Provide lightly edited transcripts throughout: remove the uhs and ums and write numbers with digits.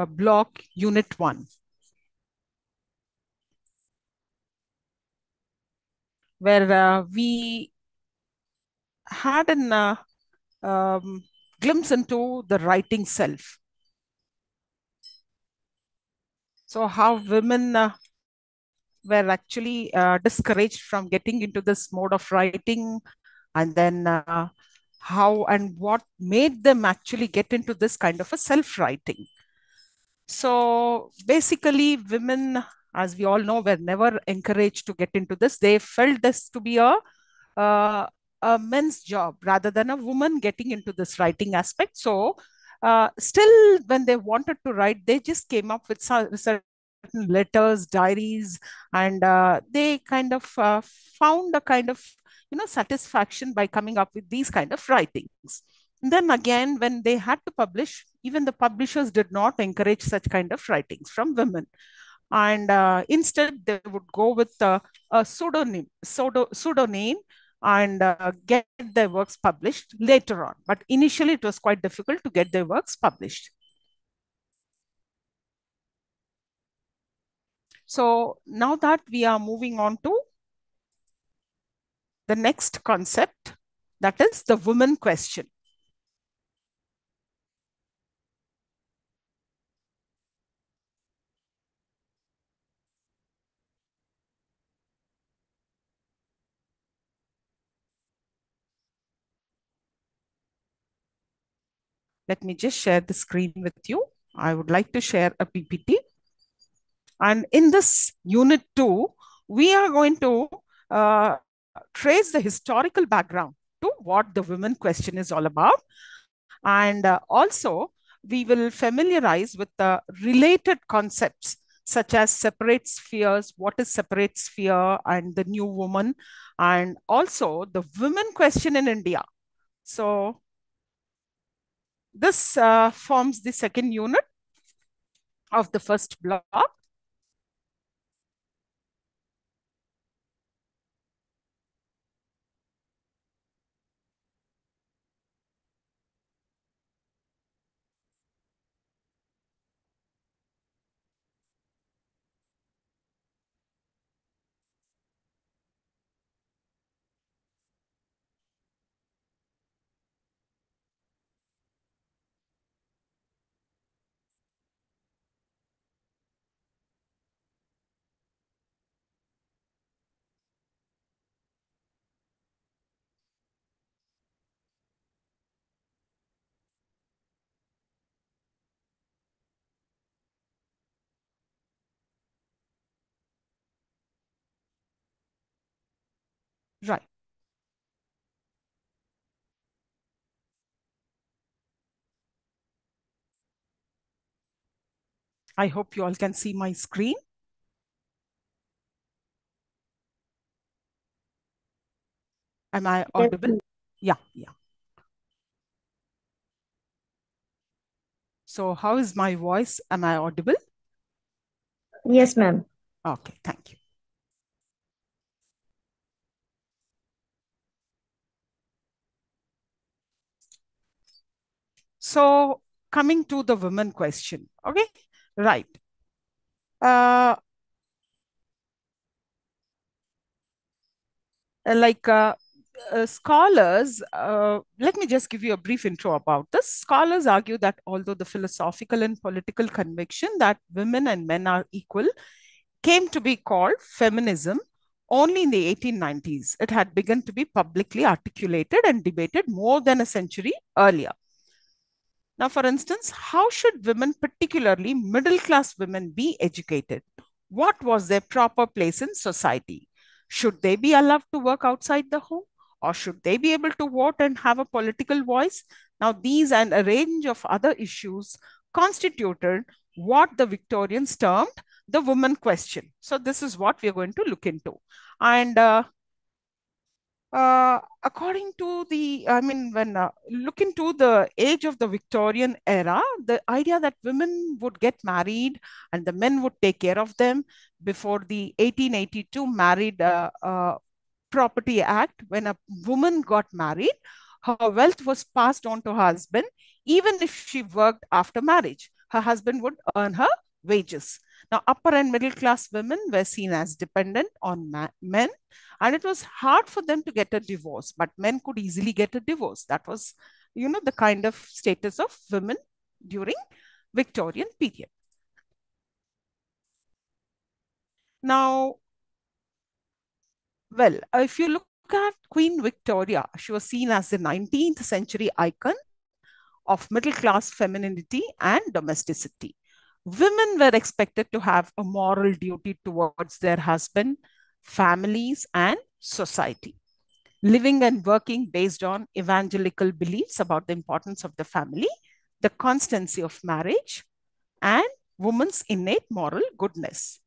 block unit 1, where we had an um, glimpse into the writing self. So how women were actually discouraged from getting into this mode of writing, and then how and what made them actually get into this kind of a self-writing. So basically, women, as we all know, were never encouraged to get into this. They felt this to be uh, a men's job rather than a woman getting into this writing aspect. So still, when they wanted to write, they just came up with certain letters, diaries, and they kind of found a kind of satisfaction by coming up with these kind of writings. And then again, when they had to publish, even the publishers did not encourage such kind of writings from women, and instead they would go with a pseudonym and get their works published later on. But initially, it was quite difficult to get their works published. So now that we are moving on to the next concept, that is the woman question. Let me just share the screen with you. I would like to share a PPT. And in this unit 2, we are going to uh, trace the historical background to what the women question is all about. And also, we will familiarize with the related concepts such as separate spheres, what is separate sphere, and the new woman, and also the women question in India. So this forms the second unit of the first block. Right. I hope you all can see my screen. Am I Yes, audible? Yeah, yeah. So how is my voice? Am I audible? yes, ma'am. Okay, thank you. So coming to the women question, okay, right. Uh, like scholars, let me just give you a brief intro about this. Scholars argue that although the philosophical and political conviction that women and men are equal came to be called feminism only in the 1890s, it had begun to be publicly articulated and debated more than a century earlier. Now, for instance, how should women, particularly middle class women, be educated? What was their proper place in society? Should they be allowed to work outside the home? Or should they be able to vote and have a political voice? Now, these and a range of other issues constituted what the Victorians termed the woman question. So, this is what we are going to look into. And according to the, I mean, when look into the age of the Victorian era, the idea that women would get married and the men would take care of them before the 1882 Married Property Act, when a woman got married, her wealth was passed on to her husband, even if she worked after marriage. her husband would earn her wages. Now, upper and middle class women were seen as dependent on men, and it was hard for them to get a divorce, but men could easily get a divorce. That was, the kind of status of women during Victorian period. Now, well, if you look at Queen Victoria, she was seen as the 19th century icon of middle class femininity and domesticity. Women were expected to have a moral duty towards their husband, families, and society, living and working based on evangelical beliefs about the importance of the family, the constancy of marriage, and woman's innate moral goodness.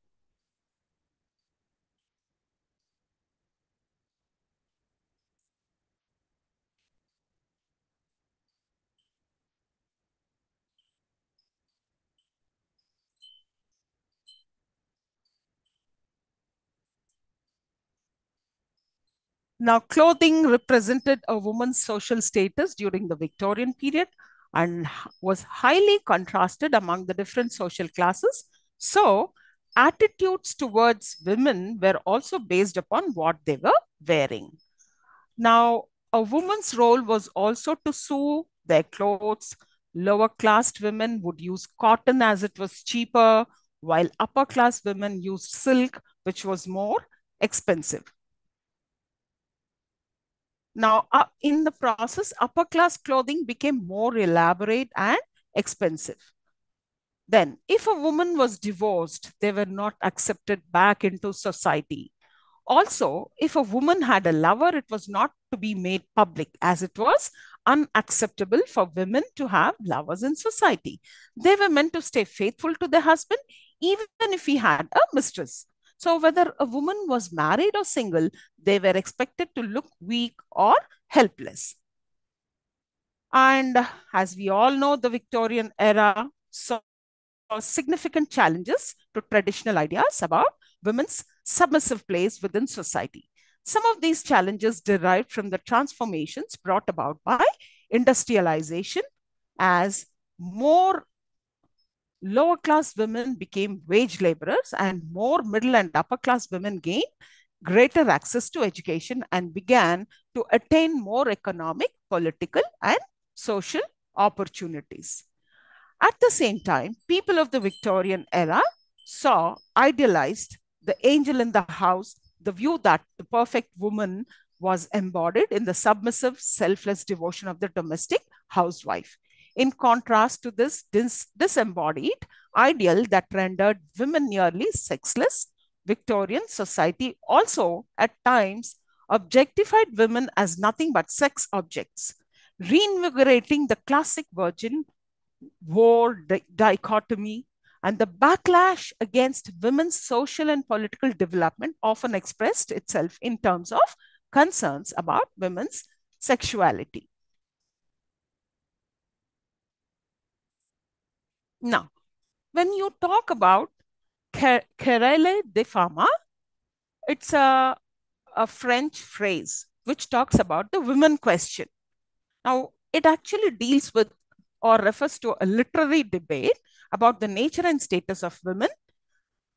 Now, clothing represented a woman's social status during the Victorian period and was highly contrasted among the different social classes. So, attitudes towards women were also based upon what they were wearing. Now, a woman's role was also to sew their clothes. Lower class women would use cotton as it was cheaper, while upper class women used silk, which was more expensive. Now, in the process, upper class clothing became more elaborate and expensive. Then, if a woman was divorced, they were not accepted back into society. Also, if a woman had a lover, it was not to be made public, as it was unacceptable for women to have lovers in society. They were meant to stay faithful to their husband, even if he had a mistress. So, whether a woman was married or single, they were expected to look weak or helpless. And as we all know, the Victorian era saw significant challenges to traditional ideas about women's submissive place within society. Some of these challenges derived from the transformations brought about by industrialization, as more lower class women became wage laborers and more middle and upper class women gained greater access to education and began to attain more economic, political, and social opportunities. At the same time, people of the Victorian era saw idealized the angel in the house, the view that the perfect woman was embodied in the submissive, selfless devotion of the domestic housewife. In contrast to this disembodied ideal that rendered women nearly sexless, Victorian society also at times objectified women as nothing but sex objects, reinvigorating the classic virgin war dichotomy, and the backlash against women's social and political development often expressed itself in terms of concerns about women's sexuality. Now, when you talk about querelle de femme, it's a French phrase which talks about the women question. Now, it actually deals with or refers to a literary debate about the nature and status of women.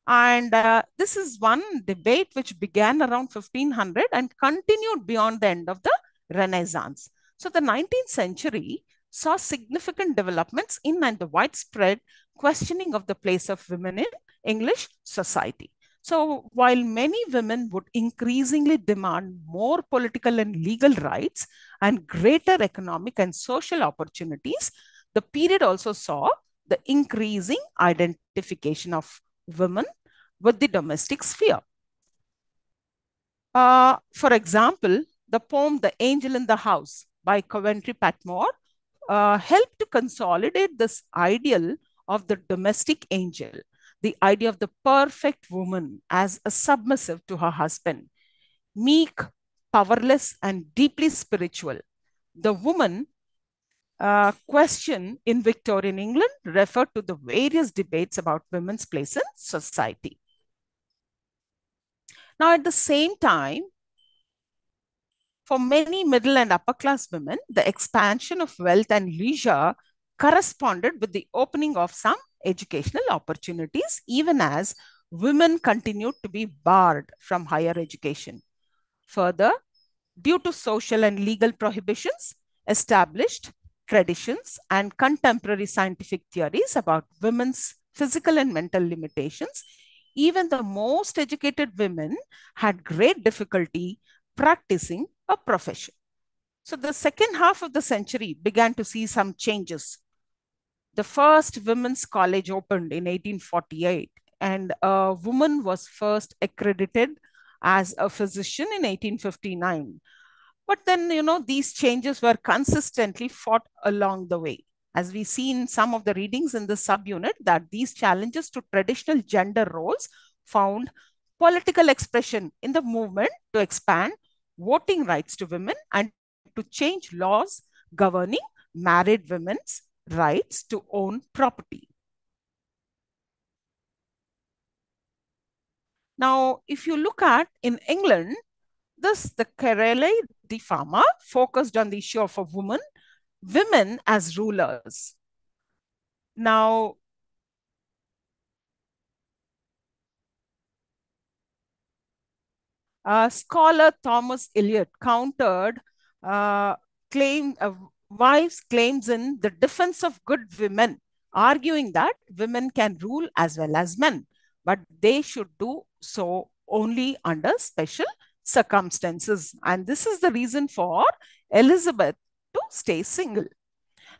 And this is one debate which began around 1500 and continued beyond the end of the Renaissance. So the 19th century saw significant developments in and the widespread questioning of the place of women in English society. So while many women would increasingly demand more political and legal rights and greater economic and social opportunities, the period also saw the increasing identification of women with the domestic sphere. For example, the poem The Angel in the House by Coventry Patmore helped to consolidate this ideal of the domestic angel, the idea of the perfect woman as a submissive to her husband, meek, powerless, and deeply spiritual. The woman question in Victorian England referred to the various debates about women's place in society. Now, at the same time, for many middle and upper class women, the expansion of wealth and leisure corresponded with the opening of some educational opportunities, even as women continued to be barred from higher education. Further, due to social and legal prohibitions, established traditions, and contemporary scientific theories about women's physical and mental limitations, even the most educated women had great difficulty practicing a profession. So the second half of the century began to see some changes. The first women's college opened in 1848, and a woman was first accredited as a physician in 1859. But then, these changes were consistently fought along the way. As we see in some of the readings in the subunit, that these challenges to traditional gender roles found political expression in the movement to expand voting rights to women and to change laws governing married women's rights to own property. Now, if you look at in England, the Querelle de Fama focused on the issue of women as rulers. Now, scholar Thomas Eliot countered uh, wives' claims in the defense of good women, arguing that women can rule as well as men, but they should do so only under special circumstances. And this is the reason for Elizabeth to stay single.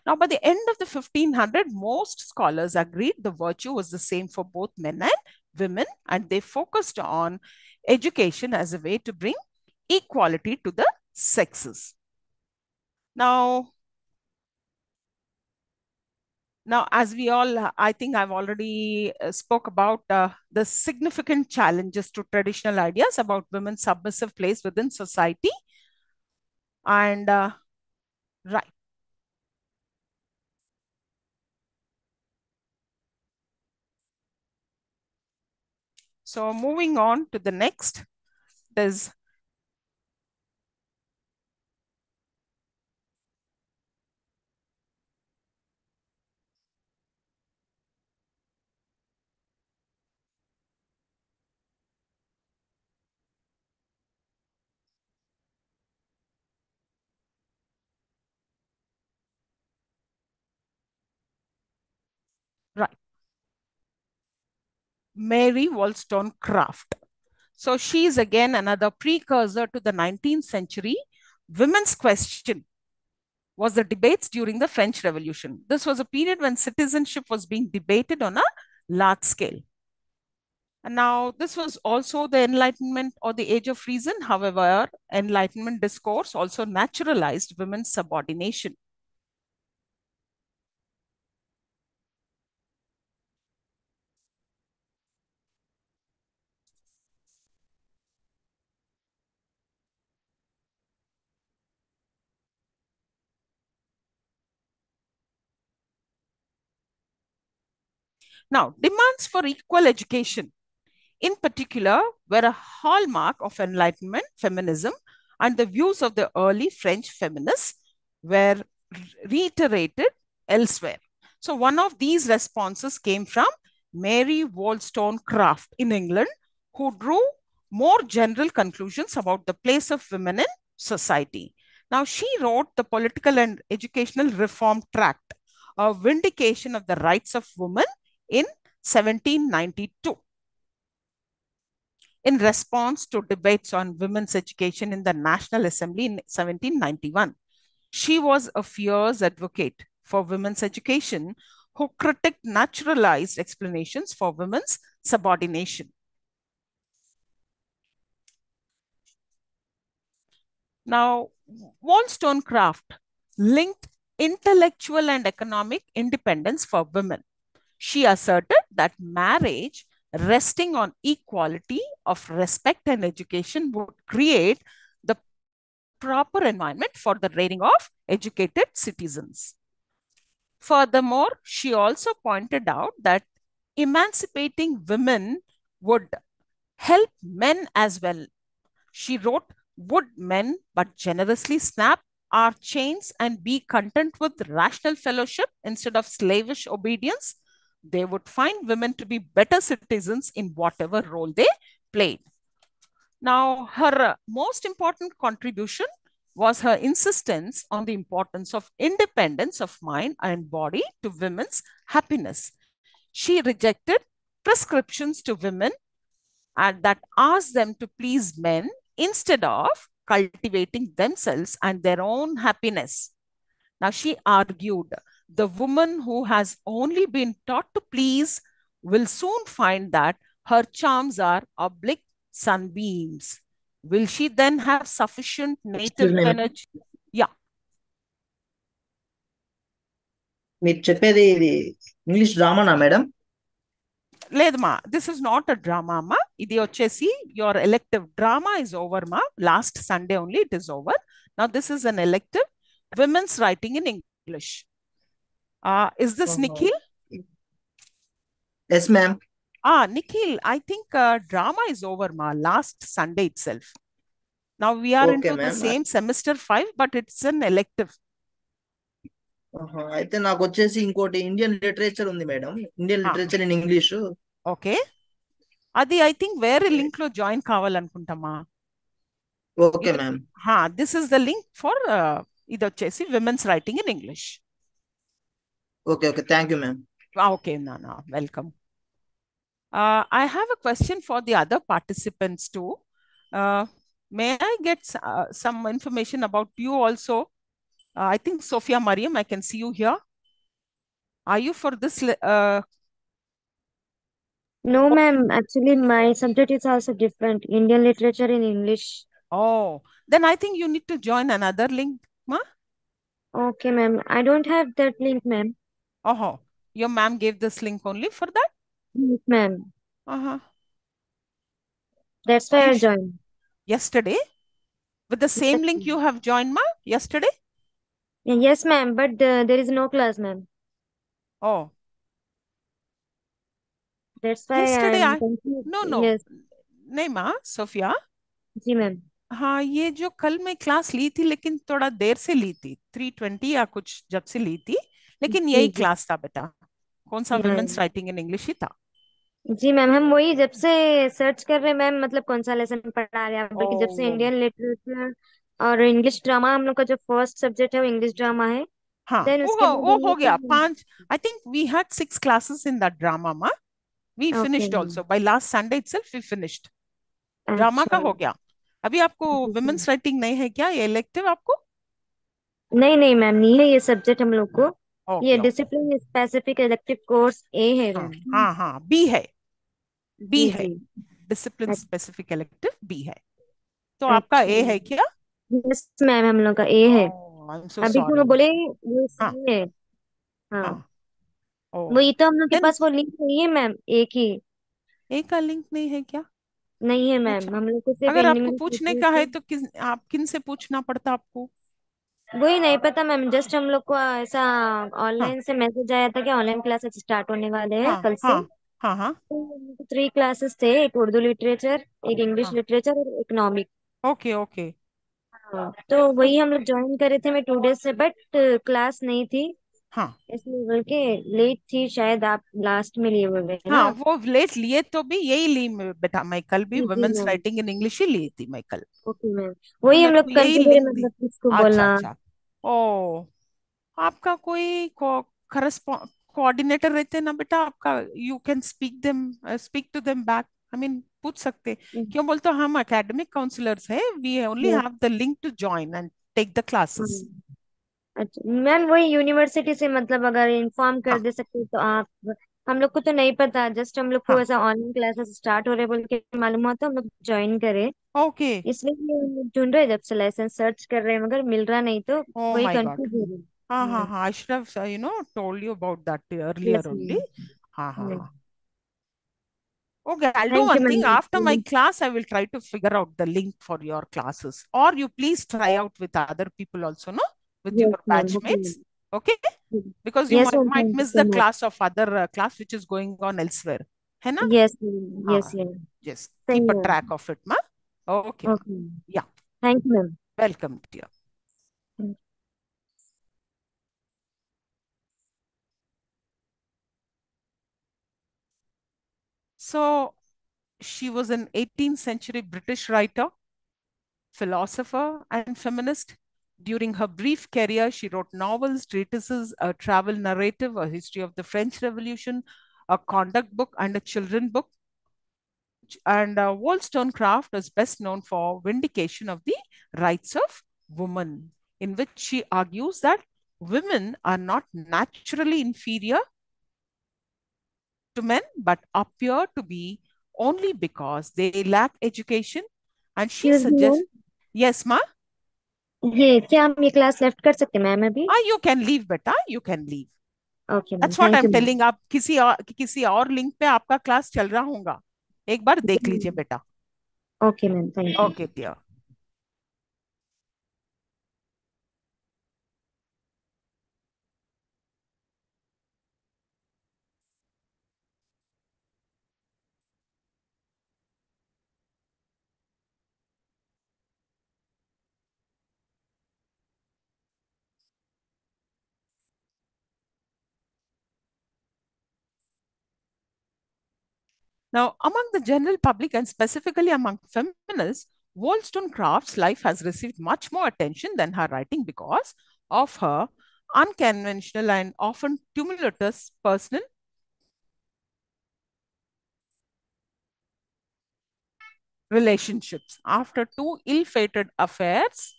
Now, by the end of the 1500, most scholars agreed the virtue was the same for both men and women, and they focused on education as a way to bring equality to the sexes. Now, as we all, I think I've already spoke about the significant challenges to traditional ideas about women's submissive place within society. And right. So moving on to the next, there's right. Mary Wollstonecraft. So she is again another precursor to the 19th century. Women's question was the debates during the French Revolution. This was a period when citizenship was being debated on a large scale. And now, this was also the Enlightenment or the Age of Reason. However, Enlightenment discourse also naturalized women's subordination. Now, demands for equal education, in particular, were a hallmark of Enlightenment feminism, and the views of the early French feminists were reiterated elsewhere. So, one of these responses came from Mary Wollstonecraft in England, who drew more general conclusions about the place of women in society. Now, she wrote the Political and Educational Reform Tract, a vindication of the rights of women in 1792. In response to debates on women's education in the National Assembly in 1791. She was a fierce advocate for women's education who critiqued naturalized explanations for women's subordination. Now, Wollstonecraft linked intellectual and economic independence for women. She asserted that marriage resting on equality of respect and education would create the proper environment for the rearing of educated citizens. Furthermore, she also pointed out that emancipating women would help men as well. She wrote, would men but generously snap our chains and be content with rational fellowship instead of slavish obedience, they would find women to be better citizens in whatever role they played. Now, her most important contribution was her insistence on the importance of independence of mind and body to women's happiness. She rejected prescriptions to women and that asked them to please men instead of cultivating themselves and their own happiness. Now, she argued the woman who has only been taught to please will soon find that her charms are oblique sunbeams. Will she then have sufficient Excuse native me, energy? Yeah. మీరు చెప్పేది ఇది English డ్రామానా madam? లేదమ్మా, this is not a drama అమ్మా. ఇది వచ్చేసి your elective. Drama is over మా. Last Sunday only it is over. Now this is an elective women's writing in English. Is this Nikhil? Yes, ma'am. Nikhil, I think drama is over ma last Sunday itself. Now we are Okay, into the ma'am. same semester 5, but it's an elective. అయితే నాకు వచ్చేసి ఇంకోటి Indian literature ఉంది madam. Indian literature in English. Okay, అది I think వేరే link లో join కావాలనుకుంటామా? Okay ma'am. This is the link for ఇది వచ్చేసి women's writing in English. Okay okay, thank you ma'am. Okay, Nana, welcome. I have a question for the other participants too. May I get some information about you also? I think Sophia Mariam, I can see you here. Are you for this? No, ma'am. Actually, my subject is also different. Indian literature in English. Oh, then I think you need to join another link, ma? Okay, ma'am. I don't have that link, ma'am. Oh, your ma'am gave this link only for that? Yes, ma'am. That's why I joined. Yesterday? With the same link you have joined, ma? Yesterday? Yes, ma'am. But there is no class, ma'am. Oh. That's why Yesterday I'm confused. No. Yes. नहीं माँ, Sophia. जी ma'am. हाँ, ये जो कल मैं class ली थी लेकिन थोड़ा देर से ली थी, 3:20 या कुछ जब से ली थी, लेकिन यही क्लास था बेटा. कौन सा विमेंस राइटिंग इन इंग्लिश ही था? जी मैम, हम वही जब से सर्च कर रहे हैं मैम, मतलब कौन सा लेसन पढ़ा रहे हैं, बल्कि जब से इंडियन लिटरेचर और इंग्लिश ड्रामा, हम लोग का जो फर्स्ट सब्जेक्ट है वो इंग्लिश ड्रामा है. हाँ, वो हो गया 5. I think we had 6 classes in that drama, ma. We finished also by last Sunday itself. We finished. Drama का हो गया. अभी आपको विमेंस राइटिंग नहीं है क्या? ये इलेक्टिव आपको? नहीं मैम, नहीं है ये सब्जेक्ट हम लोग को. ये डिसिप्लिन स्पेसिफिक इलेक्टिव कोर्स ए है मैम. हाँ, बी है. बी है, डिसिप्लिन स्पेसिफिक इलेक्टिव बी है. तो आपका ए है क्या? यस मैम, हम लोग का ए है. अभी तो बोले वो सी है. हाँ, वही तो हम लोग के पास वो लिंक नहीं है मैम. एक ही ए का लिंक नहीं है क्या? नहीं है मैम. हम लोग को सिर्फ अगर आपको पूछने का है तो आप किन से पूछना पड़ता आपको? वही नहीं पता मैम. जस्ट हम लोग को ऐसा ऑनलाइन से मैसेज आया था कि ऑनलाइन क्लासेस स्टार्ट होने वाले हैं कल से. हाँ. 3 क्लासेस थे, एक उर्दू लिटरेचर, एक इंग्लिश लिटरेचर और इकोनॉमिक. ओके. तो वही हम लोग ज्वाइन करे थे मैं 2 डेज से, बट क्लास नहीं थी. हाँ, इसलिए बोल के लेट थी. शायद आप लास्ट में लिए हुए ना. हाँ, वो लेट लिए तो भी यही ली बेटा. मैं कल भी वुमेन्स राइटिंग इन इंग्लिश ही ली थी मैं कल. Okay ma'am. वही हम लोग कंटिन्यू इसको बोलना. अच्छा. ओ, आपका कोई कोऑर्डिनेटर रहते ना बेटा आपका. You can speak to them back. I mean पूछ सकते. क्यों बोलते हो, हम एकेडमिक काउंसलर्स हैं. We only have the link to join and take the classes. अच्छा मैम, वही यूनिवर्सिटी से मतलब अगर इन्फॉर्म कर दे सकते तो आप. हम लोग को तो नहीं पता. जस्ट हम लोग को ऐसा ऑनलाइन क्लासेस स्टार्ट हो रहे बोल के मालूम हुआ तो हम लोग ज्वाइन करे. ओके. इसलिए हम लोग ढूंढ रहे, जब से लाइसेंस सर्च कर रहे हैं, मगर मिल रहा नहीं तो वही कंफ्यूज हो रहे. हाँ. I should have told you about that earlier only. हाँ. Okay, I'll do one thing. After my class, I will try to figure out the link for your classes. Or you please try out with other people also, no? With your batchmates. Okay? Because you might miss the class of other class which is going on elsewhere. है ना? Yes. Just keep a track of it, ma. Okay. Yeah. Thank you, ma'am. Welcome, dear. So she was an 18th century British writer, philosopher, and feminist. During her brief career, she wrote novels, treatises, a travel narrative, a history of the French Revolution, a conduct book, and a children book. And Wollstonecraft is best known for Vindication of the Rights of Women, in which she argues that women are not naturally inferior to men, but appear to be only because they lack education. And she Excuse me suggests, ma'am, yes, ma, ये क्या हम ये class left कर सकते हैं ma'am अभी? you can leave, beta, you can leave. Okay ma'am, That's what thank I'm you ma'am. telling. आप किसी और लिंक पे आपका क्लास चल रहा होगा, एक बार देख लीजिए बेटा. Okay ma'am, thank you. Okay, dear. Now, among the general public and specifically among feminists, Wollstonecraft's life has received much more attention than her writing because of her unconventional and often tumultuous personal relationships. After two ill-fated affairs,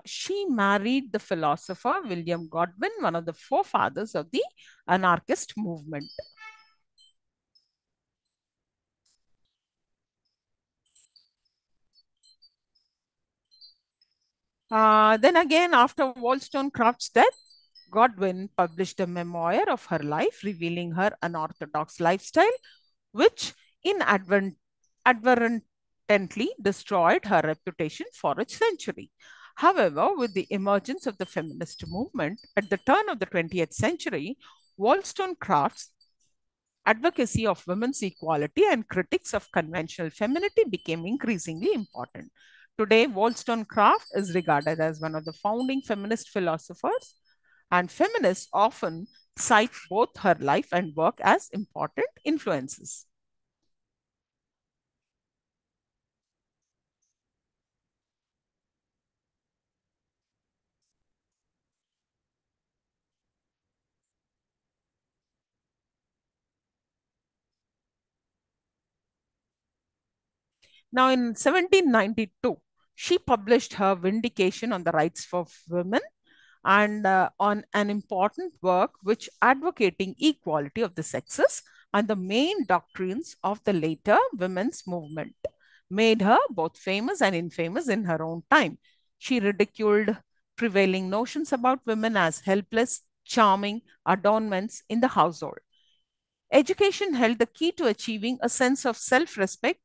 she married the philosopher William Godwin, one of the forefathers of the anarchist movement. Then again, after Wollstonecraft's death, Godwin published a memoir of her life, revealing her unorthodox lifestyle, which inadvertently destroyed her reputation for a century. However, with the emergence of the feminist movement at the turn of the 20th century, Wollstonecraft's advocacy of women's equality and critics of conventional femininity became increasingly important. Today, Wollstonecraft is regarded as one of the founding feminist philosophers, and feminists often cite both her life and work as important influences. Now, in 1792, she published her Vindication on the Rights of Women and on an important work which advocating equality of the sexes and the main doctrines of the later women's movement made her both famous and infamous in her own time. She ridiculed prevailing notions about women as helpless, charming adornments in the household. Education held the key to achieving a sense of self-respect,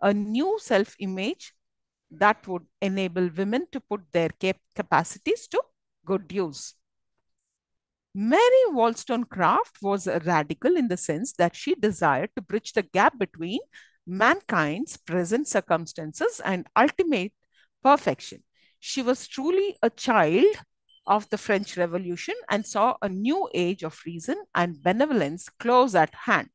a new self-image that would enable women to put their capacities to good use. Mary Wollstonecraft was a radical in the sense that she desired to bridge the gap between mankind's present circumstances and ultimate perfection. She was truly a child of the French Revolution and saw a new age of reason and benevolence close at hand.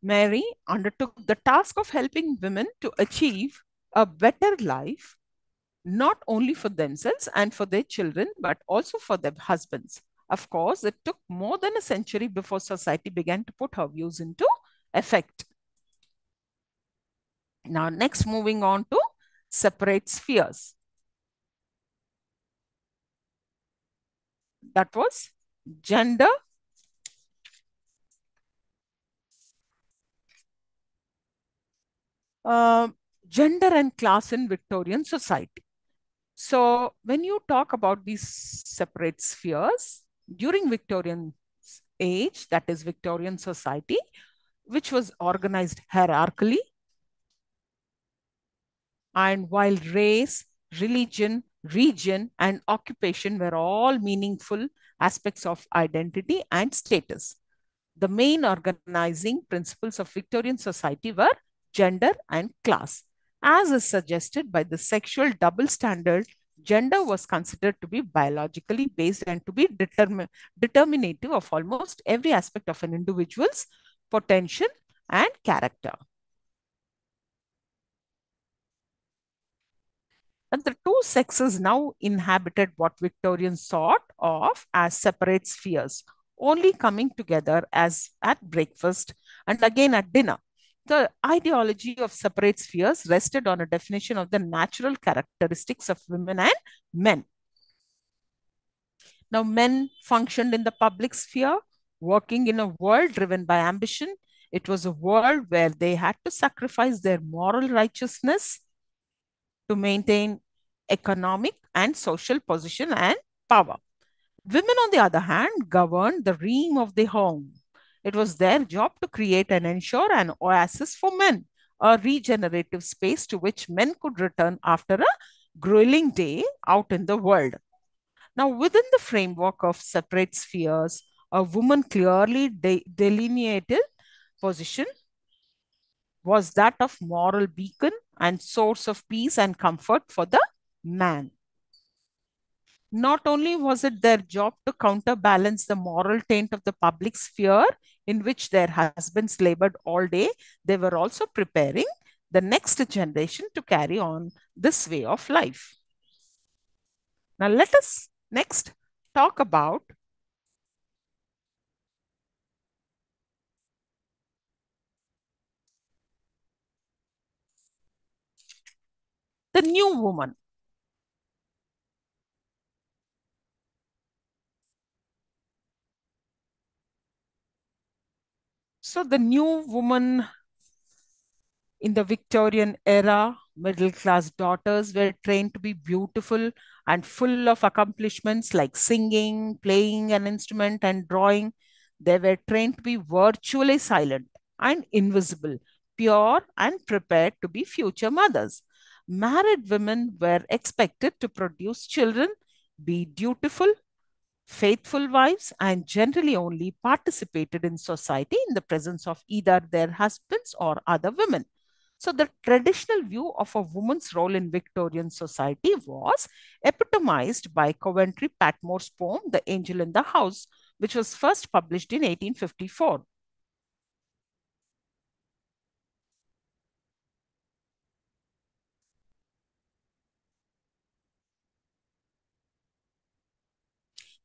Mary undertook the task of helping women to achieve a better life, not only for themselves and for their children, but also for their husbands. Of course, it took more than a century before society began to put her views into effect. Now, next, moving on to separate spheres. That was gender, gender and class in Victorian society. So when you talk about these separate spheres during Victorian age, that is Victorian society, which was organized hierarchically, and while race, religion, region, and occupation were all meaningful aspects of identity and status, the main organizing principles of Victorian society were gender and class, as is suggested by the sexual double standard Gender was considered to be biologically based and to be determinative of almost every aspect of an individual's potential and character. And the two sexes now inhabited what Victorians thought of as separate spheres, only coming together as at breakfast and again at dinner. The ideology of separate spheres rested on a definition of the natural characteristics of women and men. Now, men functioned in the public sphere, working in a world driven by ambition. It was a world where they had to sacrifice their moral righteousness to maintain economic and social position and power. Women, on the other hand, governed the realm of the home. It was their job to create and ensure an oasis for men, a regenerative space to which men could return after a grueling day out in the world. Now, within the framework of separate spheres, a woman clearly delineated position was that of moral beacon and source of peace and comfort for the man. Not only was it their job to counterbalance the moral taint of the public sphere in which their husbands labored all day, they were also preparing the next generation to carry on this way of life. Now, let us next talk about the new woman. So, the new woman in the Victorian era, middle class daughters were trained to be beautiful and full of accomplishments like singing, playing an instrument, and drawing. They were trained to be virtually silent and invisible, pure and prepared to be future mothers. Married women were expected to produce children, be dutiful, faithful wives, and generally only participated in society in the presence of either their husbands or other women. So, the traditional view of a woman's role in Victorian society was epitomized by Coventry Patmore's poem, The Angel in the House, which was first published in 1854.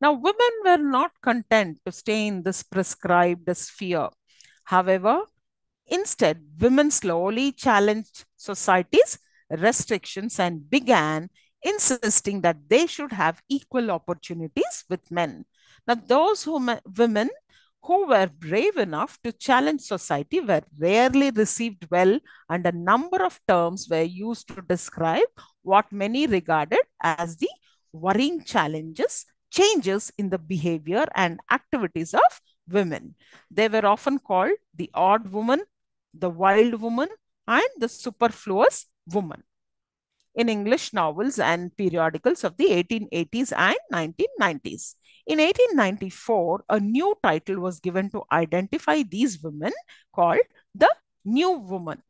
Now, women were not content to stay in this prescribed sphere. However, instead, women slowly challenged society's restrictions and began insisting that they should have equal opportunities with men. Now, women who were brave enough to challenge society were rarely received well, and a number of terms were used to describe what many regarded as the worrying changes in the behavior and activities of women. They were often called the odd woman, the wild woman, and the superfluous woman in English novels and periodicals of the 1880s and 1990s. In 1894, a new title was given to identify these women called the New Woman.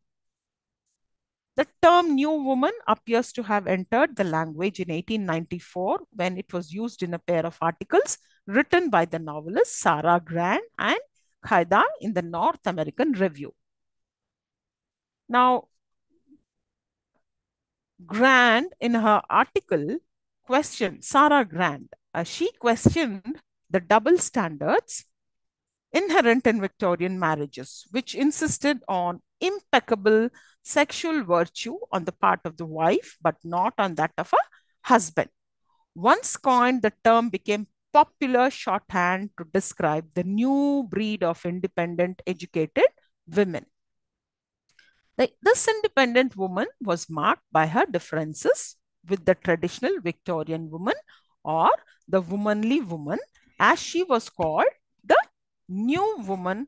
The term New Woman appears to have entered the language in 1894 when it was used in a pair of articles written by the novelist Sarah Grant and Haida in the North American Review. Now, Grant, in her article, Sarah Grant, she questioned the double standards inherent in Victorian marriages, which insisted on impeccable sexual virtue on the part of the wife, but not on that of a husband. Once coined, the term became popular shorthand to describe the new breed of independent, educated women. This independent woman was marked by her differences with the traditional Victorian woman or the womanly woman, as she was called the new woman.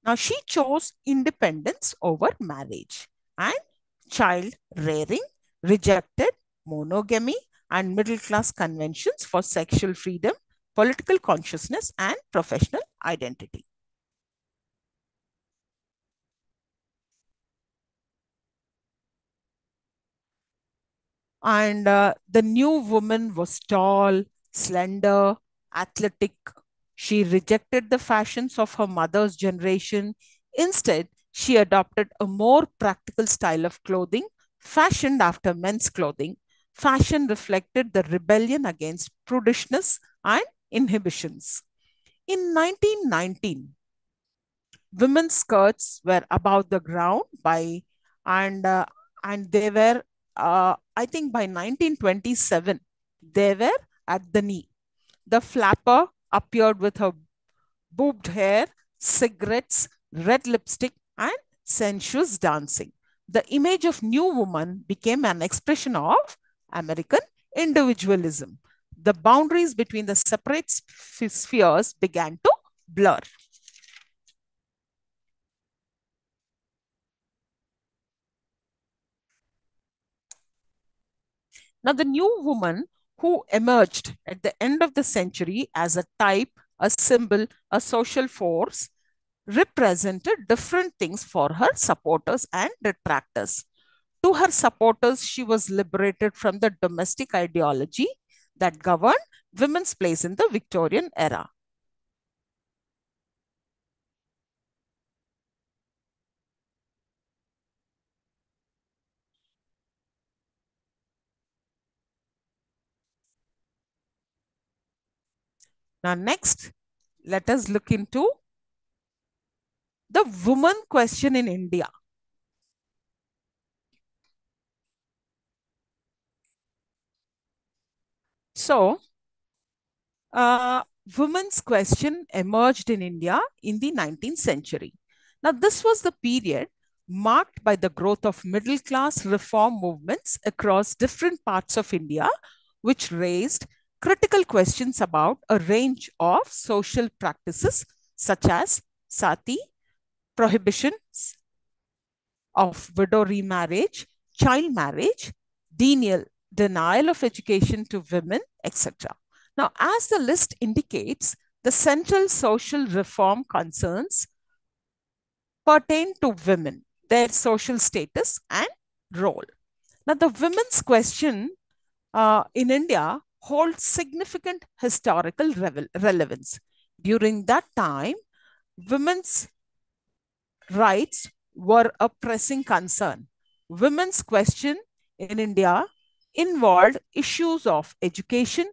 Now, she chose independence over marriage and child rearing, rejected monogamy and middle class conventions for sexual freedom, political consciousness, and professional identity. And the new woman was tall, slender, athletic. She rejected the fashions of her mother's generation. Instead, she adopted a more practical style of clothing, fashioned after men's clothing. Fashion reflected the rebellion against prudishness and inhibitions. In 1919, women's skirts were above the ground by and they were I think by 1927 they were at the knee. The flapper appeared with her boobed hair, cigarettes, red lipstick, and sensuous dancing. The image of new woman became an expression of American individualism. The boundaries between the separate spheres began to blur. Now, the new woman who emerged at the end of the century as a type, a symbol, a social force, represented different things for her supporters and detractors. To her supporters, she was liberated from the domestic ideology that governed women's place in the Victorian era. Now, next, let us look into the woman question in India. So, women's question emerged in India in the 19th century. Now, this was the period marked by the growth of middle class reform movements across different parts of India, which raised critical questions about a range of social practices such as sati, prohibition of widow remarriage, child marriage, denial of education to women, etc. Now, as the list indicates, the central social reform concerns pertain to women, their social status and role. Now, the women's question in India holds significant historical relevance. During that time, women's rights were a pressing concern. Women's question in India involved issues of education,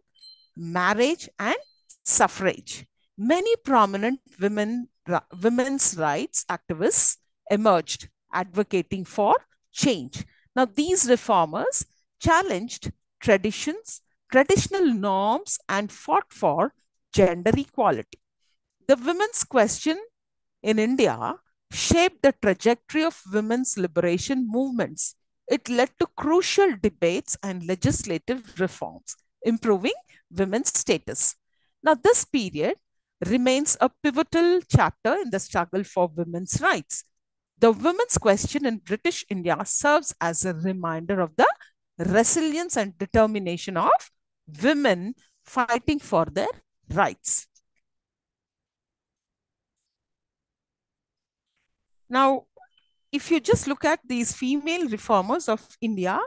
marriage, and suffrage. Many prominent women's rights activists emerged advocating for change. Now, these reformers challenged traditional norms, and fought for gender equality. The women's question in India shaped the trajectory of women's liberation movements. It led to crucial debates and legislative reforms, improving women's status. Now, this period remains a pivotal chapter in the struggle for women's rights. The women's question in British India serves as a reminder of the resilience and determination of women fighting for their rights. Now, if you just look at these female reformers of India,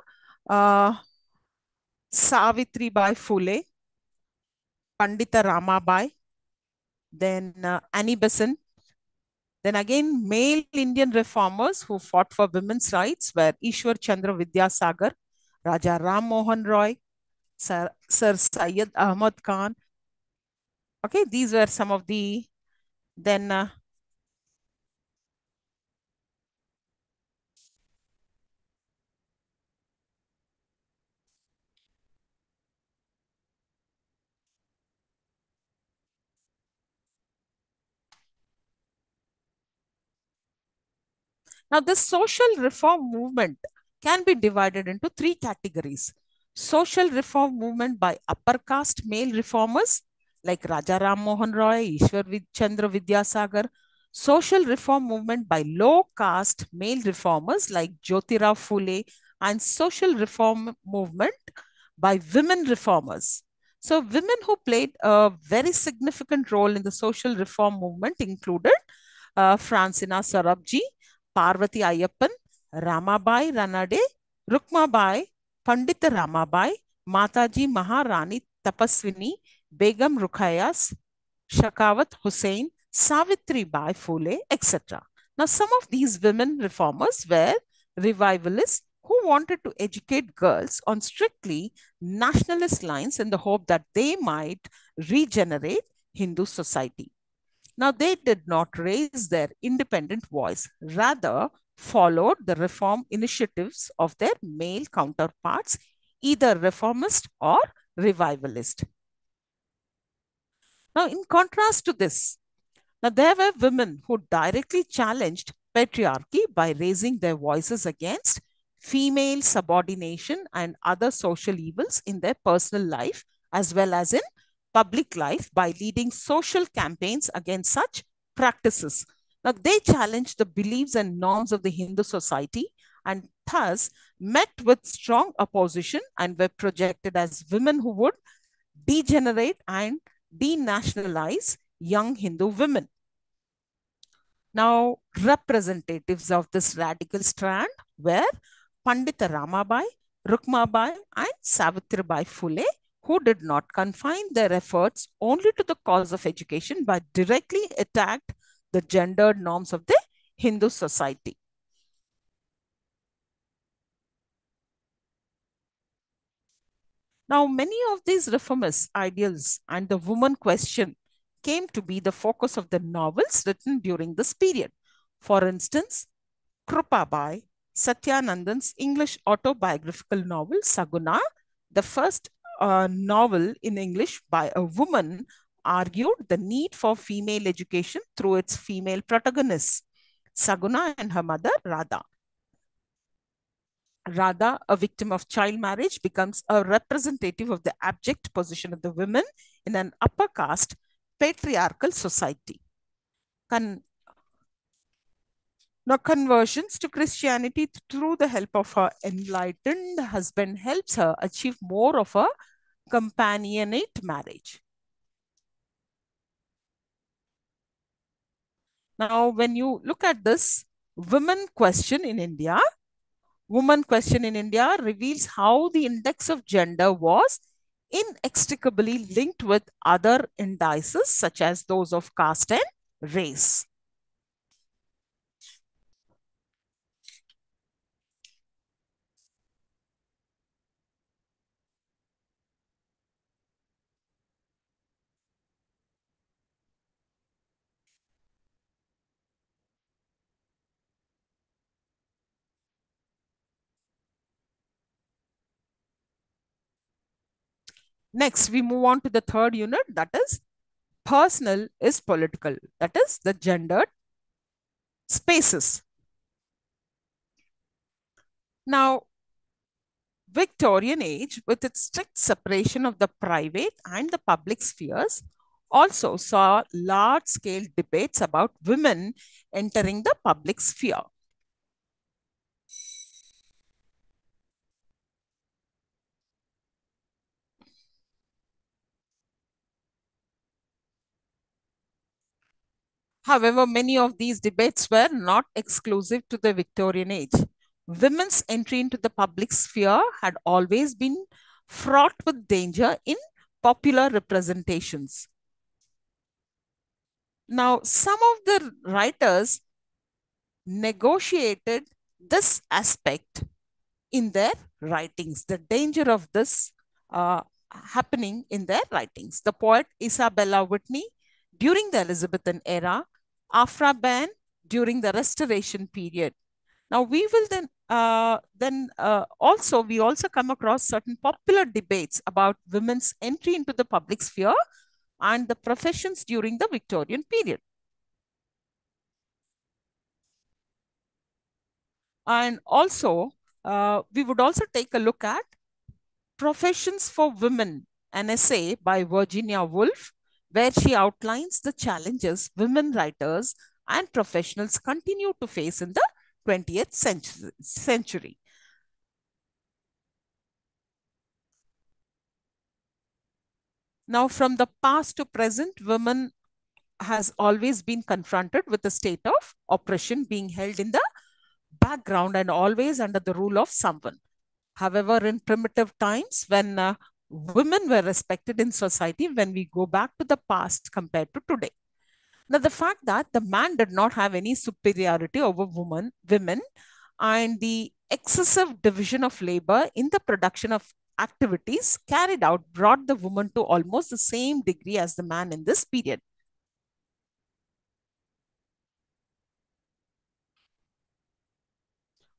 Savitri Bai Phule, Pandita Ramabai, then Annie Besant, then again male Indian reformers who fought for women's rights were Ishwar Chandra Vidyasagar, Raja Ram Mohan Roy, Sir Syed Ahmad Khan. Okay, these were some of the then now, this social reform movement can be divided into three categories. Social reform movement by upper caste male reformers like Raja Ram Mohan Roy, Ishwar Chandra Vidyasagar. Social reform movement by low caste male reformers like Jyotirao Phule, and social reform movement by women reformers. So women who played a very significant role in the social reform movement included Francina Sarabji, Parvati Ayyappan, Ramabai Ranade, Rukmabai, Pandita Ramabai, Mataji Maharani Tapaswini, Begum Ruqayya, Shakawat Hussain, Savitri Bai Phule, etc. Now, some of these women reformers were revivalists who wanted to educate girls on strictly nationalist lines in the hope that they might regenerate Hindu society. Now, they did not raise their independent voice, rather, followed the reform initiatives of their male counterparts, either reformist or revivalist. Now, in contrast to this, now there were women who directly challenged patriarchy by raising their voices against female subordination and other social evils in their personal life, as well as in public life, by leading social campaigns against such practices. Now, they challenged the beliefs and norms of the Hindu society and thus met with strong opposition and were projected as women who would degenerate and denationalize young Hindu women. Now, representatives of this radical strand were Pandita Ramabai, Rukmabai, and Savitribai Phule, who did not confine their efforts only to the cause of education, but directly attacked the gendered norms of the Hindu society. Now, many of these reformist ideals and the woman question came to be the focus of the novels written during this period. For instance, Krupabai, Satyanandan's English autobiographical novel, Saguna, the first novel in English by a woman, argued the need for female education through its female protagonists, Saguna and her mother, Radha. Radha, a victim of child marriage, becomes a representative of the abject position of the women in an upper caste patriarchal society. Now, conversions to Christianity through the help of her enlightened husband helps her achieve more of a companionate marriage. Now, when you look at this woman question in India reveals how the index of gender was inextricably linked with other indices such as those of caste and race. Next, we move on to the third unit, that is personal is political, that is the gendered spaces. Now, Victorian age, with its strict separation of the private and the public spheres, also saw large-scale debates about women entering the public sphere. However, many of these debates were not exclusive to the Victorian age. Women's entry into the public sphere had always been fraught with danger in popular representations. Now, some of the writers negotiated this aspect in their writings, the danger of this happening in their writings. The poet Isabella Whitney during the Elizabethan era, Aphra Behn during the Restoration period. Now, we will then we also come across certain popular debates about women's entry into the public sphere and the professions during the Victorian period. And also, we would also take a look at Professions for Women, an essay by Virginia Woolf, where she outlines the challenges women writers and professionals continue to face in the 20th century. Now, from the past to present, women has always been confronted with a state of oppression, being held in the background and always under the rule of someone. However, in primitive times, when women were respected in society, when we go back to the past compared to today. Now, the fact that the man did not have any superiority over women, and the excessive division of labor in the production of activities carried out brought the woman to almost the same degree as the man in this period.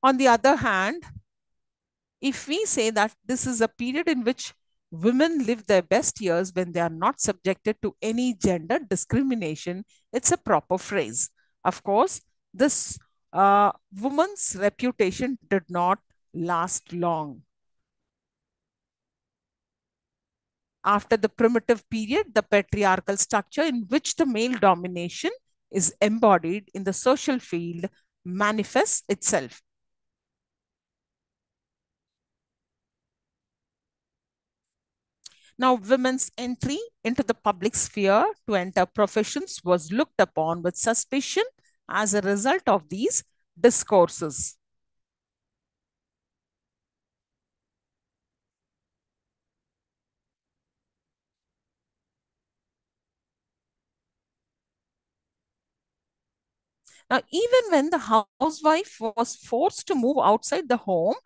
On the other hand, if we say that this is a period in which women live their best years when they are not subjected to any gender discrimination, it's a proper phrase. Of course, this woman's reputation did not last long. After the primitive period, the patriarchal structure in which the male domination is embodied in the social field manifests itself. Now, women's entry into the public sphere to enter professions was looked upon with suspicion as a result of these discourses. Now, even when the housewife was forced to move outside the home,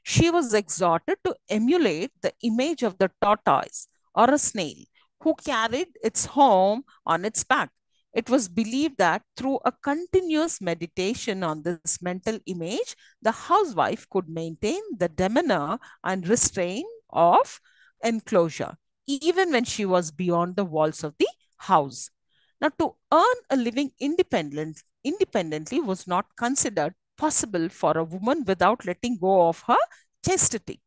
she was exhorted to emulate the image of the tortoise or a snail who carried its home on its back. It was believed that through a continuous meditation on this mental image, the housewife could maintain the demeanor and restraint of enclosure, even when she was beyond the walls of the house. Now, to earn a living independently was not considered possible for a woman without letting go of her chastity.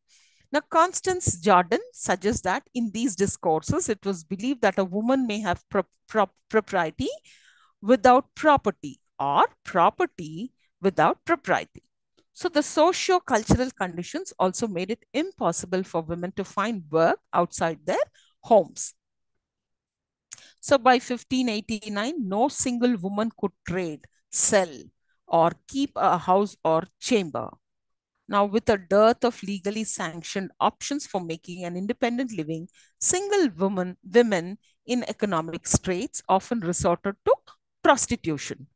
Now, Constance Jordan suggests that in these discourses, it was believed that a woman may have propriety without property or property without propriety. So the socio-cultural conditions also made it impossible for women to find work outside their homes. So by 1589, no single woman could trade, sell, or keep a house or chamber. Now, with a dearth of legally sanctioned options for making an independent living, single women in economic straits often resorted to prostitution.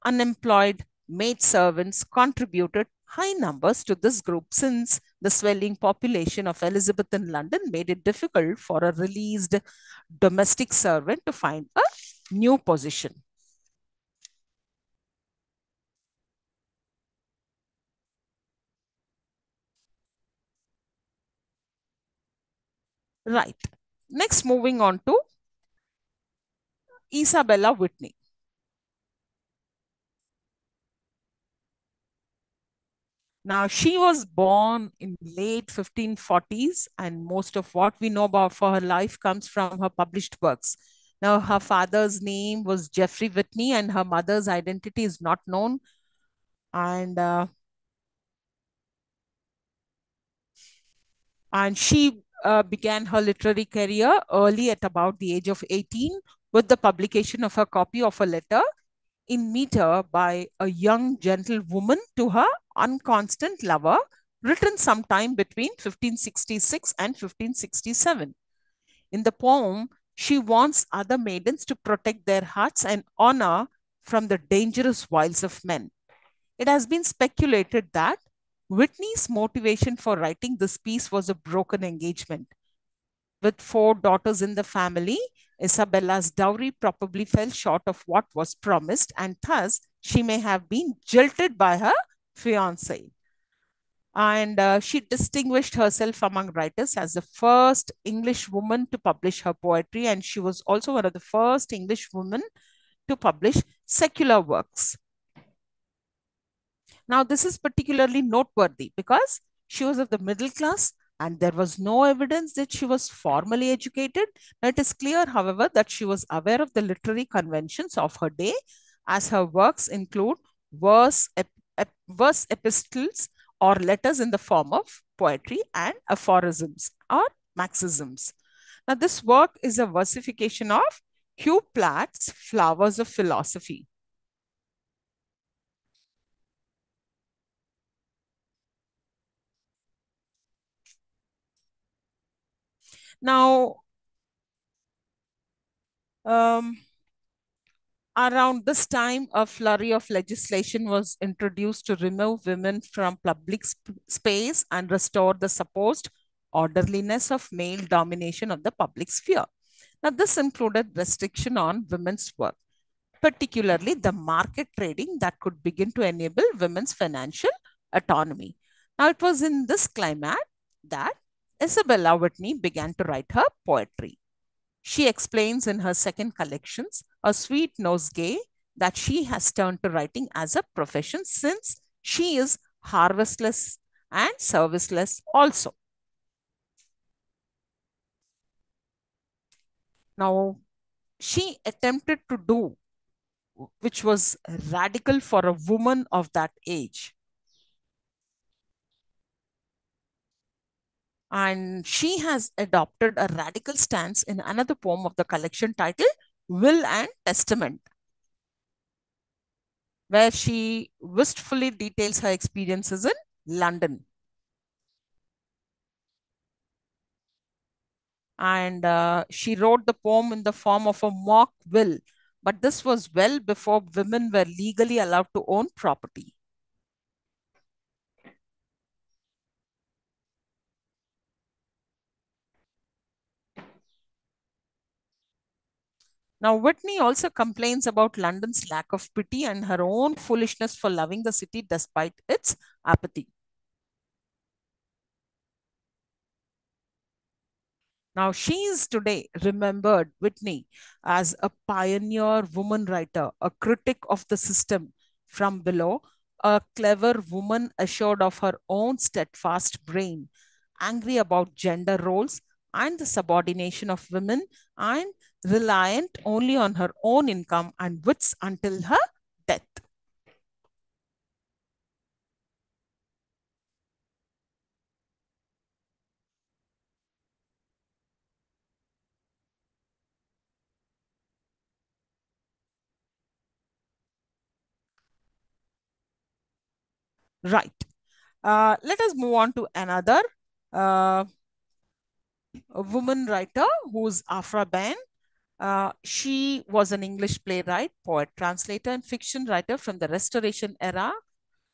Unemployed maid servants contributed high numbers to this group since the swelling population of Elizabethan London made it difficult for a released domestic servant to find a new position. Right. Next, moving on to Isabella Whitney. Now, she was born in late 1540s, and most of what we know about for her life comes from her published works. Now, her father's name was Geoffrey Whitney, and her mother's identity is not known. And she began her literary career early at about the age of 18 with the publication of her copy of a letter in meter by a young gentlewoman to her unconstant lover, written sometime between 1566 and 1567. In the poem, she wants other maidens to protect their hearts and honor from the dangerous wiles of men. It has been speculated that Whitney's motivation for writing this piece was a broken engagement. With 4 daughters in the family, Isabella's dowry probably fell short of what was promised, and thus she may have been jilted by her fiancé. And she distinguished herself among writers as the first English woman to publish her poetry, and she was also one of the first English women to publish secular works. Now, this is particularly noteworthy because she was of the middle class and there was no evidence that she was formally educated. It is clear, however, that she was aware of the literary conventions of her day, as her works include verse epistles or letters in the form of poetry and aphorisms or maxims. Now, this work is a versification of Hugh Platt's Flowers of Philosophy. Now, around this time, a flurry of legislation was introduced to remove women from public space and restore the supposed orderliness of male domination of the public sphere. Now, this included restriction on women's work, particularly the market trading that could begin to enable women's financial autonomy. Now, it was in this climate that Isabella Whitney began to write her poetry. She explains in her second collections, A Sweet Nosegay, that she has turned to writing as a profession since she is harvestless and serviceless also. Now, she attempted to do which was radical for a woman of that age. And she has adopted a radical stance in another poem of the collection titled Will and Testament, where she wistfully details her experiences in London. And she wrote the poem in the form of a mock will, but this was well before women were legally allowed to own property. Now, Whitney also complains about London's lack of pity and her own foolishness for loving the city despite its apathy. Now, she is today remembered, Whitney, as a pioneer woman writer, a critic of the system from below, a clever woman assured of her own steadfast brain, angry about gender roles and the subordination of women, and reliant only on her own income and wits until her death. Right. Let us move on to another woman writer who's Afra Ben. She was an English playwright, poet, translator, and fiction writer from the Restoration era.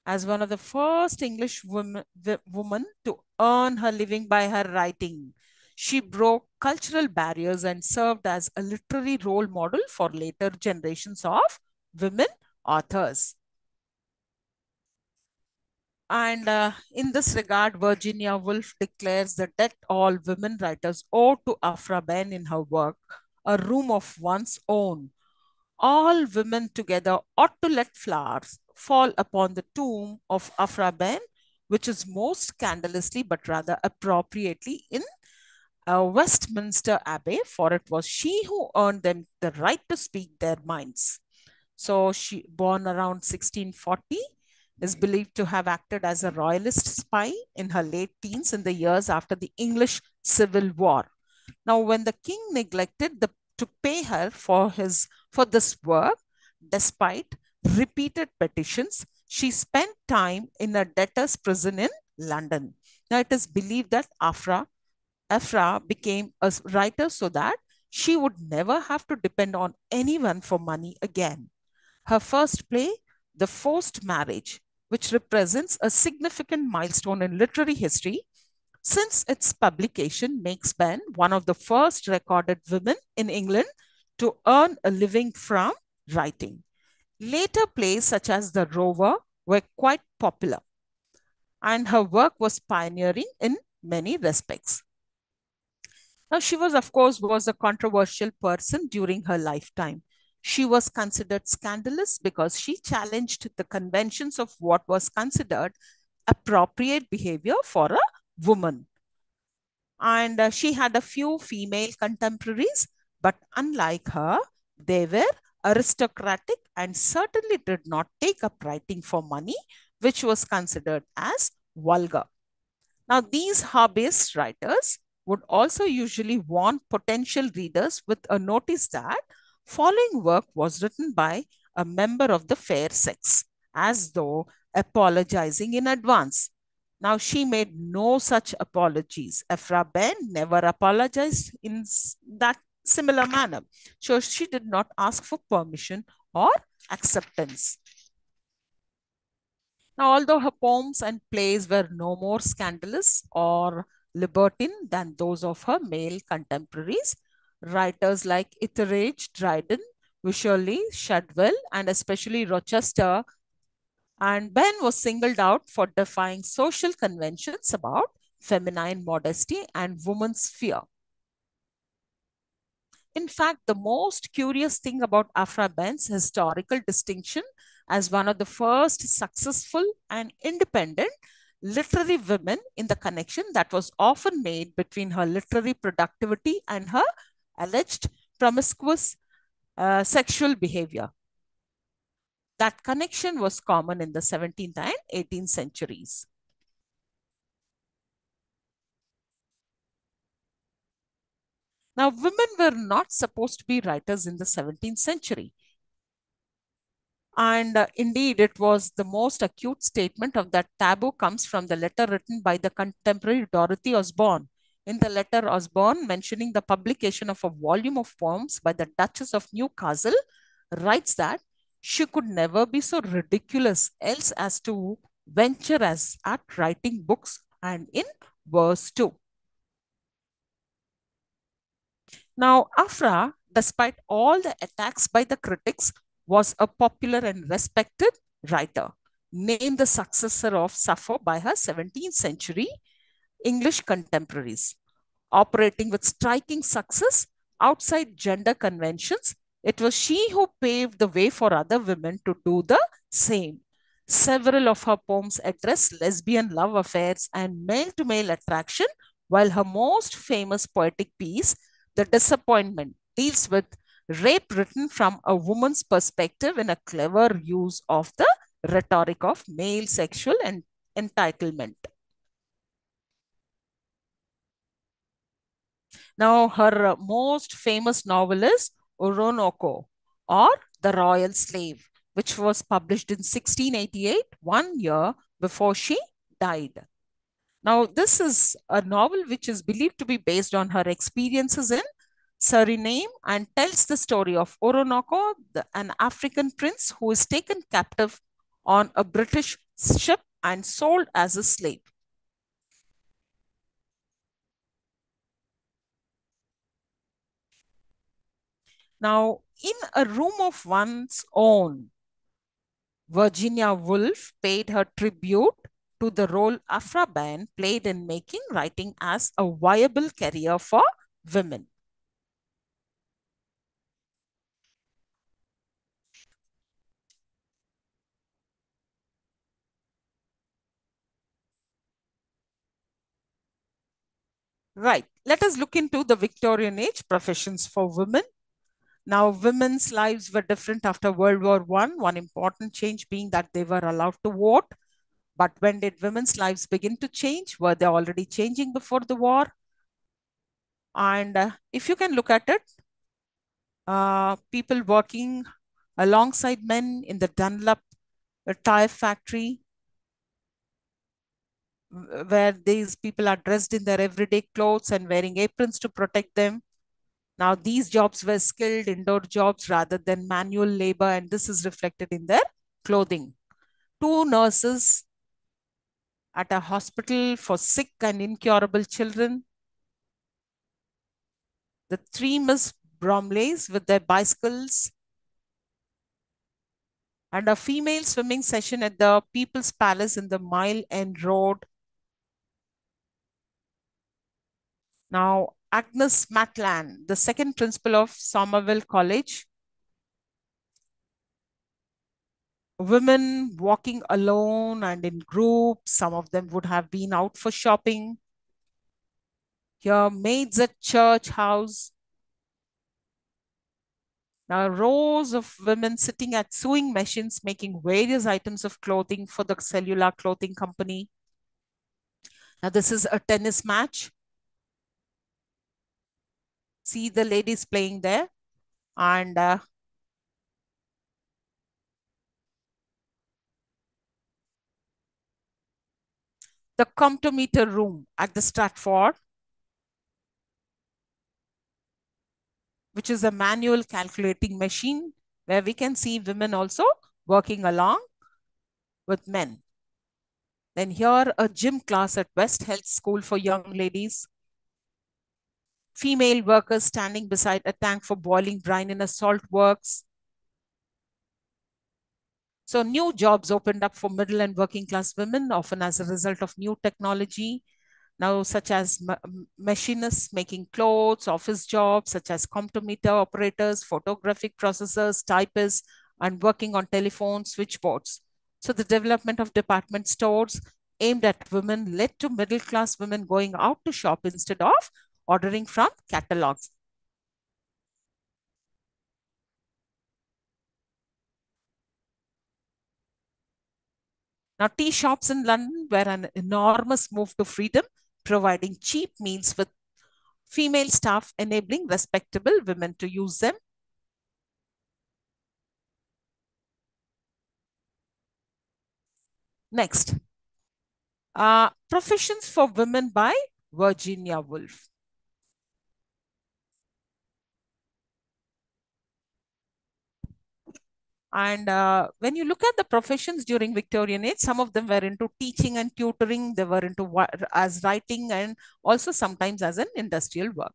As one of the first English women to earn her living by her writing, she broke cultural barriers and served as a literary role model for later generations of women authors. And in this regard, Virginia Woolf declares the debt all women writers owe to Afra Ben in her work, A Room of One's Own. All women together ought to let flowers fall upon the tomb of Afra Ben, which is most scandalously but rather appropriately in Westminster Abbey, for it was she who earned them the right to speak their minds. So she, born around 1640, is believed to have acted as a royalist spy in her late teens in the years after the English Civil War. Now, when the king neglected to pay her for this work, despite repeated petitions, she spent time in a debtor's prison in London. Now, it is believed that Afra became a writer so that she would never have to depend on anyone for money again. Her first play, The Forced Marriage, which represents a significant milestone in literary history, since its publication makes Ben one of the first recorded women in England to earn a living from writing. Later plays such as The Rover were quite popular, and her work was pioneering in many respects. Now, she was, of course, a controversial person during her lifetime. She was considered scandalous because she challenged the conventions of what was considered appropriate behavior for a woman. And she had a few female contemporaries, but unlike her, they were aristocratic and certainly did not take up writing for money, which was considered as vulgar. Now, these hobbyist writers would also usually warn potential readers with a notice that following work was written by a member of the fair sex, as though apologizing in advance. Now, she made no such apologies. Afra Ben never apologized in that similar manner. So she did not ask for permission or acceptance. Now, although her poems and plays were no more scandalous or libertine than those of her male contemporaries, writers like Etheridge, Dryden, Wycherley, Shadwell, and especially Rochester and Ben was singled out for defying social conventions about feminine modesty and woman's fear. In fact, the most curious thing about Afra Ben's historical distinction as one of the first successful and independent literary women in the connection that was often made between her literary productivity and her alleged promiscuous sexual behavior. That connection was common in the 17th and 18th centuries. Now, women were not supposed to be writers in the 17th century. And indeed, it was the most acute statement of that taboo comes from the letter written by the contemporary Dorothy Osborne. In the letter, Osborne, mentioning the publication of a volume of poems by the Duchess of Newcastle, writes that she could never be so ridiculous else as to venture as at writing books and in verse too. Now, Afra, despite all the attacks by the critics, was a popular and respected writer, named the successor of Sappho by her 17th century English contemporaries. Operating with striking success outside gender conventions, it was she who paved the way for other women to do the same. Several of her poems address lesbian love affairs and male to male attraction, while her most famous poetic piece, The Disappointment, deals with rape written from a woman's perspective in a clever use of the rhetoric of male sexual entitlement. Now, her most famous novel is Oroonoko, or The Royal Slave, which was published in 1688, 1 year before she died. Now, this is a novel which is believed to be based on her experiences in Suriname and tells the story of Oroonoko, an African prince who is taken captive on a British ship and sold as a slave. Now, in A Room of One's Own, Virginia Woolf paid her tribute to the role Afra Ben played in making writing as a viable career for women. Right. Let us look into the Victorian age professions for women. Now, women's lives were different after World War I. One important change being that they were allowed to vote. But when did women's lives begin to change? Were they already changing before the war? And if you can look at it, people working alongside men in the Dunlop tire factory, where these people are dressed in their everyday clothes and wearing aprons to protect them. Now, these jobs were skilled indoor jobs rather than manual labor, and this is reflected in their clothing. 2 nurses at a hospital for sick and incurable children. The 3 Miss Bromleys with their bicycles, and a female swimming session at the People's Palace in the Mile End Road. Now, Agnes Matlan, the second principal of Somerville College. Women walking alone and in groups. Some of them would have been out for shopping. Here, maids at church house. Now, rows of women sitting at sewing machines making various items of clothing for the Cellular Clothing Company. Now, this is a tennis match. See the ladies playing there. And the Comptometer room at the Stratford, which is a manual calculating machine where we can see women also working along with men. Then here, a gym class at West Health School for young ladies. Female workers standing beside a tank for boiling brine in a salt works. So new jobs opened up for middle and working class women, often as a result of new technology. Now, such as machinists making clothes, office jobs, such as comptometer operators, photographic processors, typists, and working on telephone switchboards. So the development of department stores aimed at women led to middle class women going out to shop instead of ordering from catalogs. Now, tea shops in London were an enormous move to freedom, providing cheap meals with female staff, enabling respectable women to use them. Next, Professions for Women by Virginia Woolf. And when you look at the professions during Victorian age, some of them were into teaching and tutoring. They were into as writing and also sometimes as an industrial work.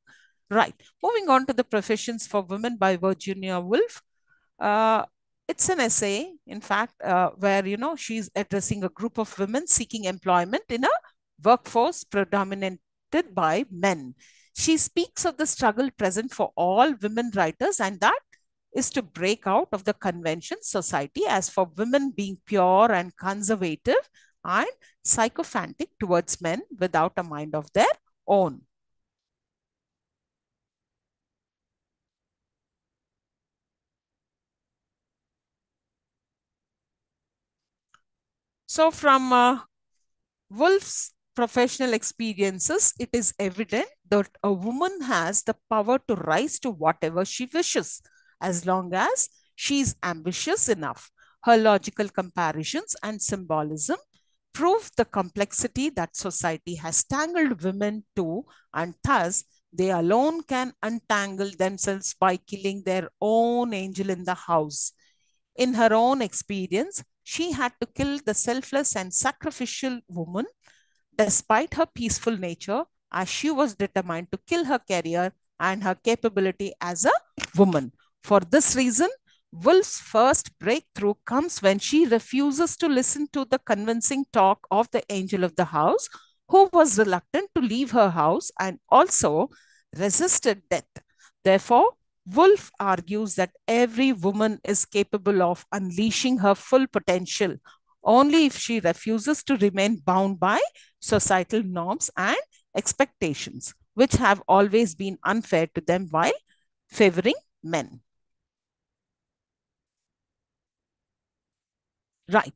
Right. Moving on to the Professions for Women by Virginia Woolf. Uh, it's an essay, in fact, where, she's addressing a group of women seeking employment in a workforce predominated by men. She speaks of the struggle present for all women writers, and that is to break out of the convention society as for women being pure and conservative and sycophantic towards men without a mind of their own. So from Woolf's professional experiences, it is evident that a woman has the power to rise to whatever she wishes, as long as she is ambitious enough. Her logical comparisons and symbolism prove the complexity that society has tangled women to, and thus they alone can untangle themselves by killing their own angel in the house. In her own experience, she had to kill the selfless and sacrificial woman despite her peaceful nature, as she was determined to kill her career and her capability as a woman. For this reason, Woolf's first breakthrough comes when she refuses to listen to the convincing talk of the angel of the house, who was reluctant to leave her house and also resisted death. Therefore, Woolf argues that every woman is capable of unleashing her full potential only if she refuses to remain bound by societal norms and expectations, which have always been unfair to them while favoring men. Right.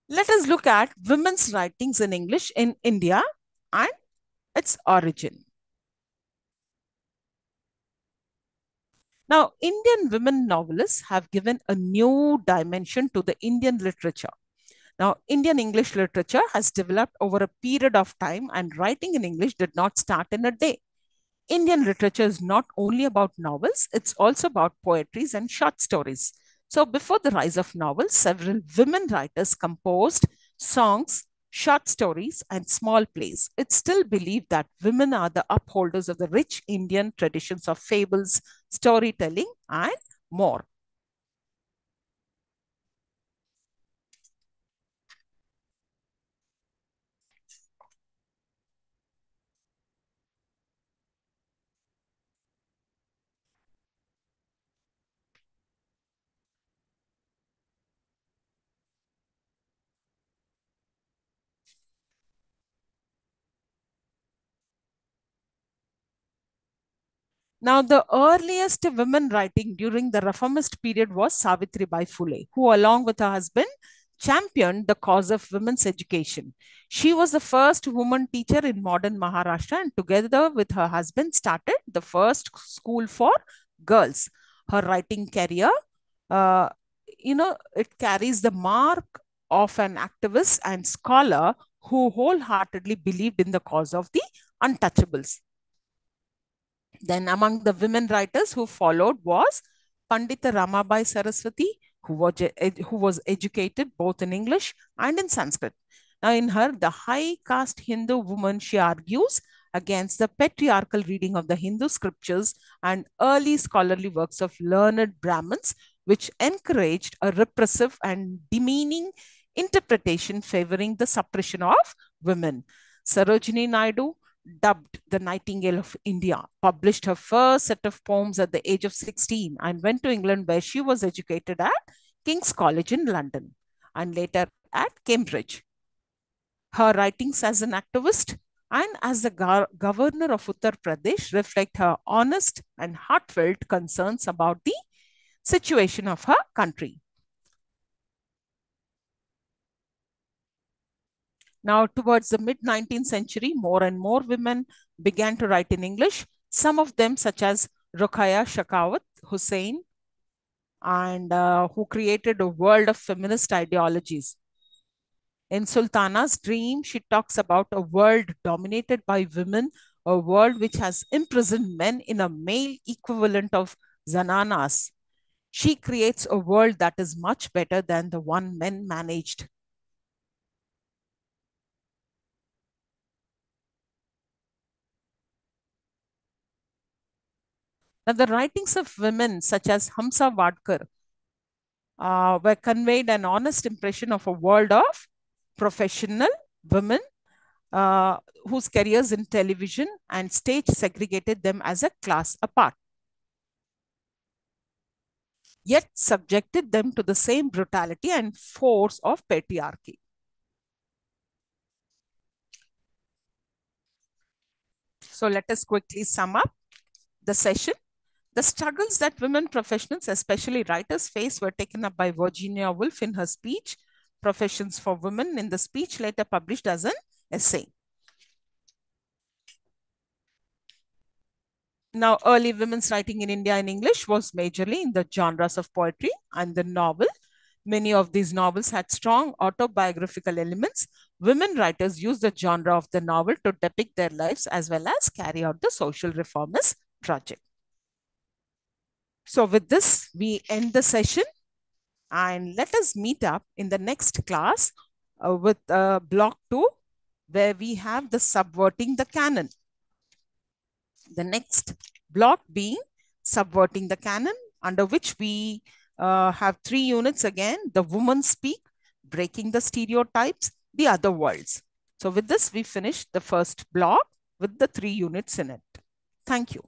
Let us look at women's writings in English in India and its origin. Now, Indian women novelists have given a new dimension to the Indian literature. Now, Indian English literature has developed over a period of time, and writing in English did not start in a day. Indian literature is not only about novels, it's also about poetries and short stories. So before the rise of novels, several women writers composed songs, short stories, and small plays. It's still believed that women are the upholders of the rich Indian traditions of fables, storytelling, and more. Now, the earliest women writing during the Reformist period was Savitri Bai Phule, who, along with her husband, championed the cause of women's education. She was the first woman teacher in modern Maharashtra, and together with her husband started the first school for girls. Her writing career, it carries the mark of an activist and scholar who wholeheartedly believed in the cause of the untouchables. Then among the women writers who followed was Pandita Ramabai Saraswati, who was educated both in English and in Sanskrit. Now, in her, The High Caste Hindu Woman, she argues against the patriarchal reading of the Hindu scriptures and early scholarly works of learned Brahmins, which encouraged a repressive and demeaning interpretation favoring the suppression of women. Sarojini Naidu, dubbed the Nightingale of India, published her first set of poems at the age of 16 and went to England, where she was educated at King's College in London and later at Cambridge. Her writings as an activist and as the governor of Uttar Pradesh reflect her honest and heartfelt concerns about the situation of her country. Now, towards the mid-19th century, more and more women began to write in English. Some of them, such as Ruqayya Shekhawat Hussain, and who created a world of feminist ideologies. In Sultana's Dream, she talks about a world dominated by women, a world which has imprisoned men in a male equivalent of zananas. She creates a world that is much better than the one men managed. Now, the writings of women such as Hamsa Wadkar were conveyed an honest impression of a world of professional women whose careers in television and stage segregated them as a class apart, yet subjected them to the same brutality and force of patriarchy. So let us quickly sum up the session. The struggles that women professionals, especially writers, faced were taken up by Virginia Woolf in her speech, Professions for Women, in the speech later published as an essay. Now, early women's writing in India in English was majorly in the genres of poetry and the novel. Many of these novels had strong autobiographical elements. Women writers used the genre of the novel to depict their lives as well as carry out the social reformist project. So with this, we end the session and let us meet up in the next class with block 2, where we have the subverting the canon. The next block being subverting the canon, under which we have 3 units again: the women speak, breaking the stereotypes, the other worlds. So with this, we finish the first block with the 3 units in it. Thank you.